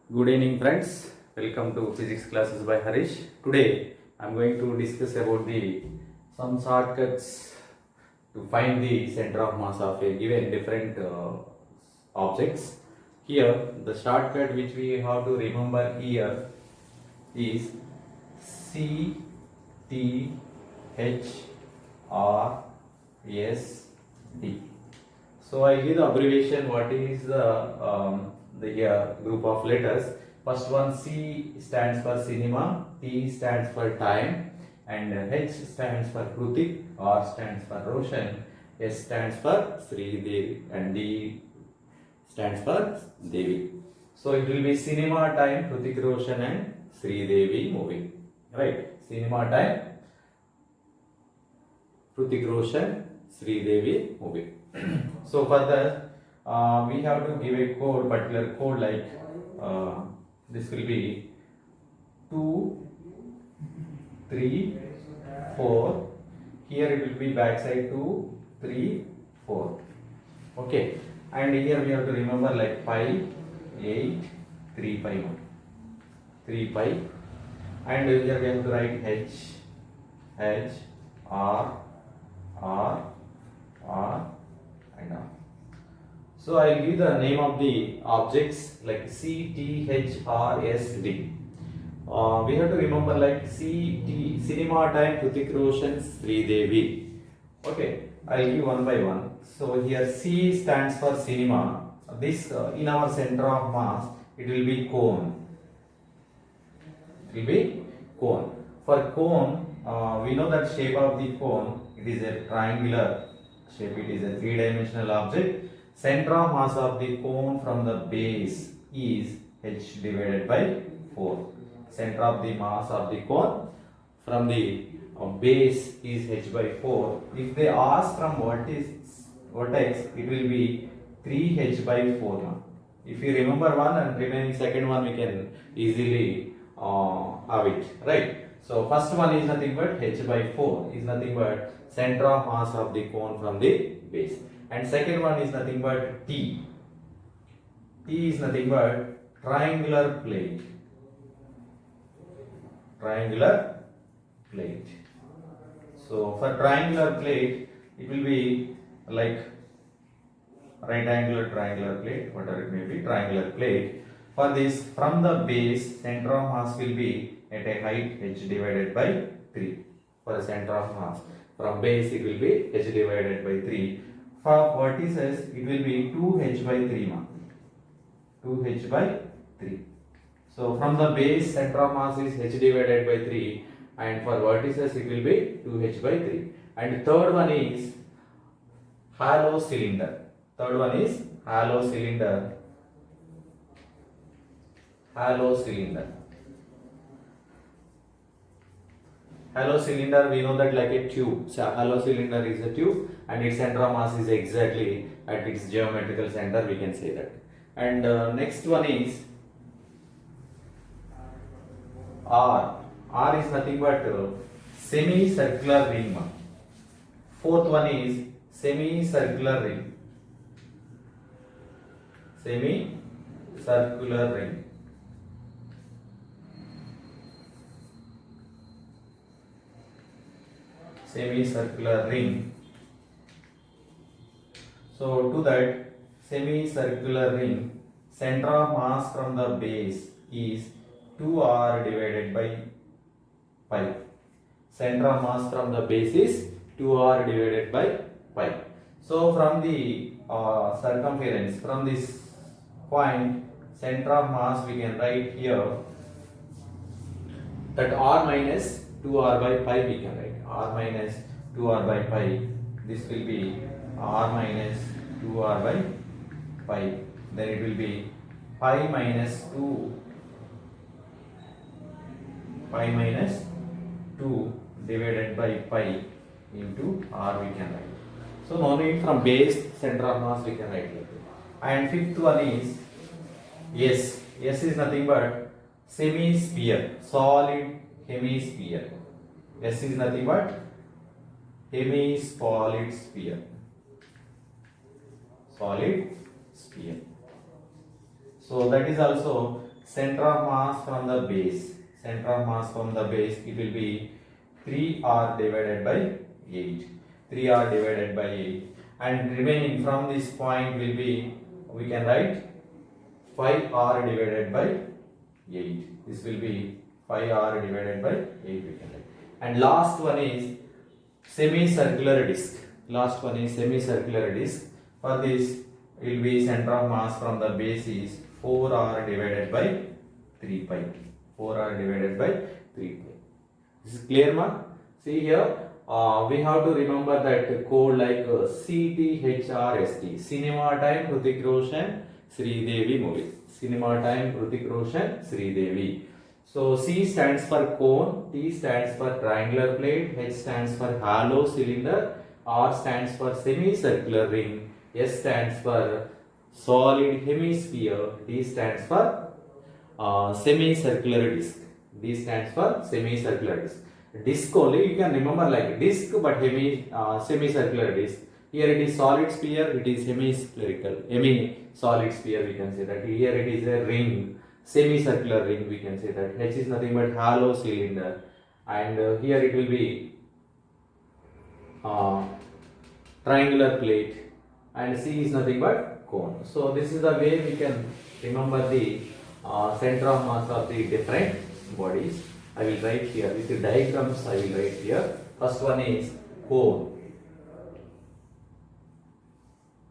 Good evening, friends. Welcome to physics classes by Harish. Today, I am going to discuss about the some shortcuts to find the center of mass of a given different objects. Here, the shortcut which we have to remember here is C T H R S D. So I give the abbreviation. What is the group of letters? First one, C stands for cinema, T stands for time, and H stands for Krutik, R stands for Roshan, S stands for Sri Devi, and D stands for Devi. So it will be cinema, time, Krutik, Roshan, and Sri Devi movie. Right? Cinema, time, Krutik, Roshan, Sri Devi movie. So for that, we have to give a code, particular code like this will be 2, 3, 4. Here it will be backside 2, 3, 4. Okay, and here we have to remember like pi, 8, 3 pi 1, 3 pi, and here we have to write H, R, and R. So I will give the name of the objects like C, T, H, R, S, D. We have to remember like C, T, cinema, time, Krutik, Roshan, Sri Devi. Okay, I will give one by one. So here C stands for cinema. This in our center of mass, it will be cone. It will be cone. For cone, we know that shape of the cone. It is a triangular shape. It is a three-dimensional object. Center of mass of the cone from the base is h divided by 4. Center of the mass of the cone from the base is h by 4. If they ask from vertex, it will be 3h by 4 now. If you remember one and remaining second one, we can easily have it, right? So first one is nothing but h by 4 is nothing but center of mass of the cone from the base. And second one is nothing but T. T is nothing but triangular plate. Triangular plate. So for triangular plate, it will be like right angular triangular plate, whatever it may be, triangular plate. For this, from the base, center of mass will be at a height h divided by 3. For the center of mass, from base it will be h divided by 3. For vertices, it will be 2h by 3 ma. 2h by 3. So from the base, center of mass is h divided by 3, and for vertices it will be 2h by 3. And third one is hollow cylinder. Third one is hollow cylinder. Hollow cylinder. Hollow cylinder, we know that like a tube. So hollow cylinder is a tube and its center of mass is exactly at its geometrical center, we can say that. And next one is R. R is nothing but semicircular ring. Fourth one is semicircular ring. Semicircular ring. Semicircular ring. So to that semicircular ring, center of mass from the base is 2r divided by pi. Center of mass from the base is 2r divided by pi. So from the circumference, from this point, center of mass, we can write here that r minus 2r by pi we can write. R minus 2r by pi. This will be r minus 2r by pi. Then it will be pi minus 2. Pi minus 2 divided by pi into r we can write. So no need from base, center of mass we can write like that. And fifth one is S. S is nothing but semi-sphere, solid hemisphere. S is nothing but solid sphere. Solid sphere. So that is also center of mass from the base. Center of mass from the base, it will be 3r divided by 8. 3r divided by 8. And remaining from this point will be, we can write 5r divided by 8. This will be 5r divided by 8 we can write. And last one is semicircular disc. Last one is semicircular disc. For this, it will be center of mass from the base is 4r divided by 3 pi. 4r divided by 3 pi. This is clear, ma? See here, we have to remember that code like CTHRST. Cinema Time Hrithik Roshan Sridevi movie. Cinema Time Hrithik Roshan Sridevi. So C stands for cone, T stands for triangular plate, H stands for hollow cylinder, R stands for semicircular ring, S stands for solid hemisphere, D stands for semicircular disc. D stands for semicircular disc. Disc only you can remember like disc, but semicircular disc. Here it is solid sphere, it is hemispherical, solid sphere we can say that. Here it is a ring, semicircular ring we can say that. H is nothing but hollow cylinder, and here it will be triangular plate, and C is nothing but cone. So this is the way we can remember the center of mass of the different bodies. I will write here with the diagrams. I will write here. First one is cone.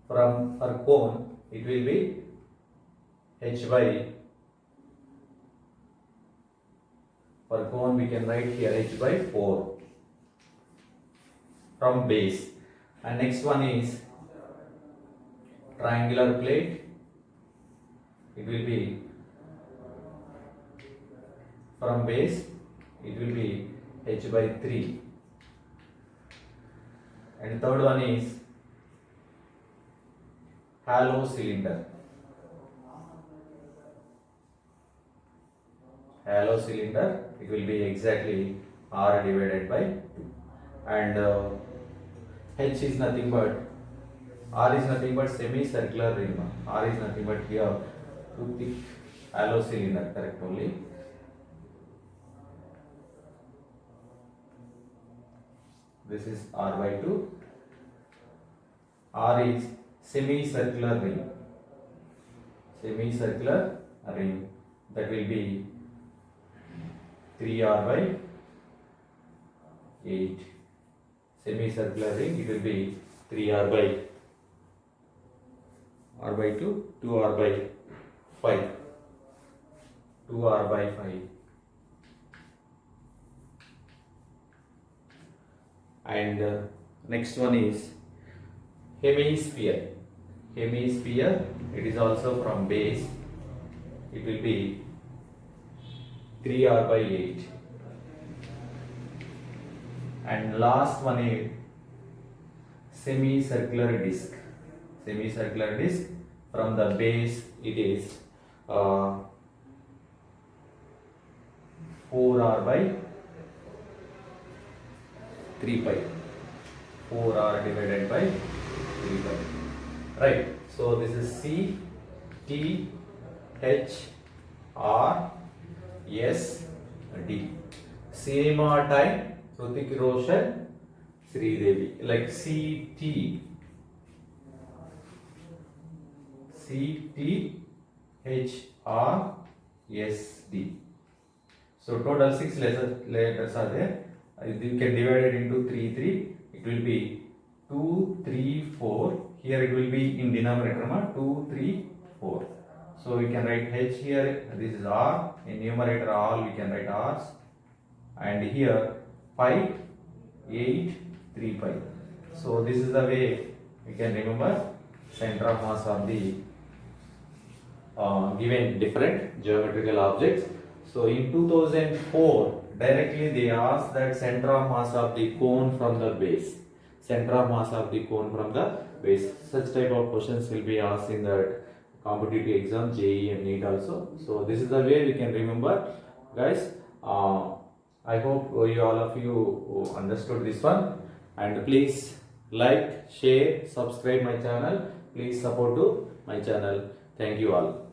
For cone, it will be H by. For cone, we can write here H by 4 from base. And next one is triangular plate. It will be from base, it will be H by 3. And third one is hollow cylinder. Hollow cylinder, it will be exactly R divided by 2. And H is nothing but, R is nothing but semicircular ring. R is nothing but here, too thick, hollow cylinder, correct only. This is R by 2. R is semicircular ring. Semicircular ring, that will be 3R by 8. Semicircular ring, it will be 3R by 2, 2R by 5. 2R by 5. And next one is hemisphere. Hemisphere, it is also from base. It will be 3R by 8. And last one is semicircular disc. Semicircular disc, from the base it is 4R by 3 pi. 4R divided by 3 pi. Right. So this is C, T, H, R, S, D. Cinema Time Hrithik Roshan Sridevi. Like C, T, H, R, S, D. So total 6 letters are there. You can divide it into 3, 3. It will be 2, 3, 4. Here it will be in denominator 2, 3, 4. So we can write H here. This is R. In numerator all we can write R's. And here pi, 8, 3 pi. So this is the way we can remember center of mass of the given different geometrical objects. So in 2004, directly they asked that center of mass of the cone from the base. Center of mass of the cone from the base. Such type of questions will be asked in the competitive exam, JEE and NEET also. So this is the way we can remember, guys. I hope all of you understood this one. And please like, share, subscribe my channel. Please support to my channel. Thank you all.